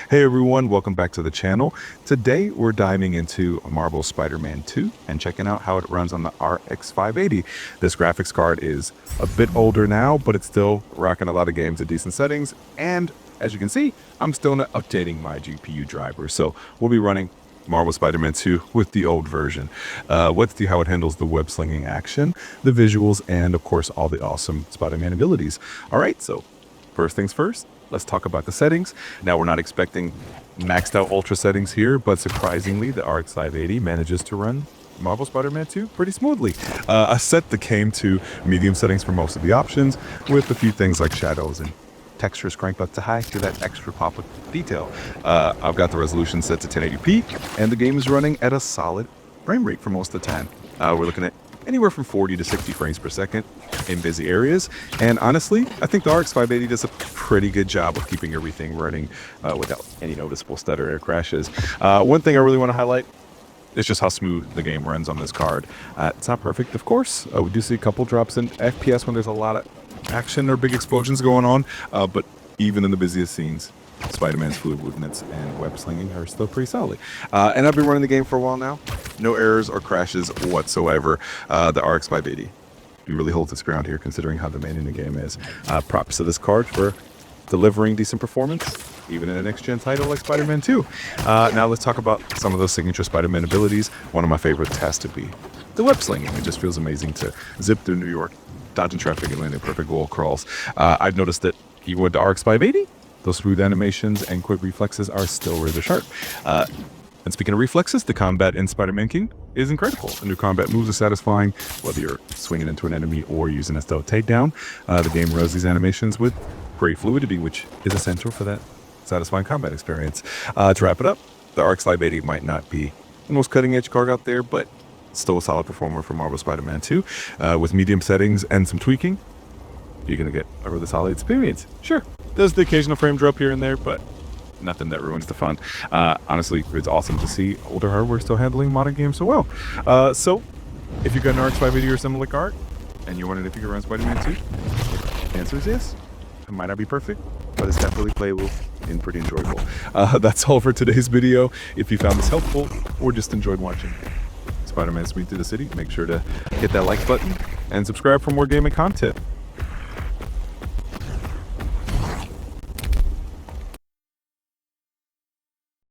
Hey everyone, welcome back to the channel. Today we're diving into Marvel Spider-Man 2 and checking out how it runs on the RX 580. This graphics card is a bit older now, but it's still rocking a lot of games at decent settings. And as you can see, I'm still not updating my GPU driver. So we'll be running Marvel Spider-Man 2 with the old version. Let's see how it handles the web slinging action, the visuals, and of course all the awesome Spider-Man abilities. All right, so first things first, let's talk about the settings. Now, we're not expecting maxed out ultra settings here, but surprisingly, the RX 580 manages to run Marvel Spider-Man 2 pretty smoothly. I set the game to medium settings for most of the options, with a few things like shadows and textures cranked up to high to that extra pop of detail. I've got the resolution set to 1080p, and the game is running at a solid frame rate for most of the time. We're looking at anywhere from 40 to 60 frames per second in busy areas. And honestly, I think the RX 580 does a pretty good job of keeping everything running without any noticeable stutter or crashes. One thing I really want to highlight is just how smooth the game runs on this card. It's not perfect, of course. We do see a couple drops in FPS when there's a lot of action or big explosions going on, but even in the busiest scenes, Spider-Man's fluid movements and web slinging are still pretty solid. And I've been running the game for a while now. No errors or crashes whatsoever. The RX 580 really holds its ground here considering how demanding the game is. Props to this card for delivering decent performance, even in a next-gen title like Spider-Man 2. Now let's talk about some of those signature Spider-Man abilities. One of my favorites has to be the web slinging. It just feels amazing to zip through New York, dodging traffic and landing perfect wall crawls. I've noticed that even with the RX 580, those smooth animations and quick reflexes are still rather sharp. And speaking of reflexes, the combat in Spider-Man King is incredible. The new combat moves are satisfying, whether you're swinging into an enemy or using a stealth takedown. The game runs these animations with great fluidity, which is essential for that satisfying combat experience. To wrap it up, the RX 580 might not be the most cutting-edge card out there, but still a solid performer for Marvel Spider-Man 2. With medium settings and some tweaking, you're going to get a really solid experience. Sure, there's the occasional frame drop here and there, but nothing that ruins the fun. Honestly, it's awesome to see older hardware still handling modern games so well. So, if you've got an RX 580 or similar card, and you're wondering if you can run Spider-Man 2, the answer is yes. It might not be perfect, but it's definitely playable and pretty enjoyable. That's all for today's video. If you found this helpful, or just enjoyed watching Spider-Man speed through the city, make sure to hit that like button and subscribe for more gaming content.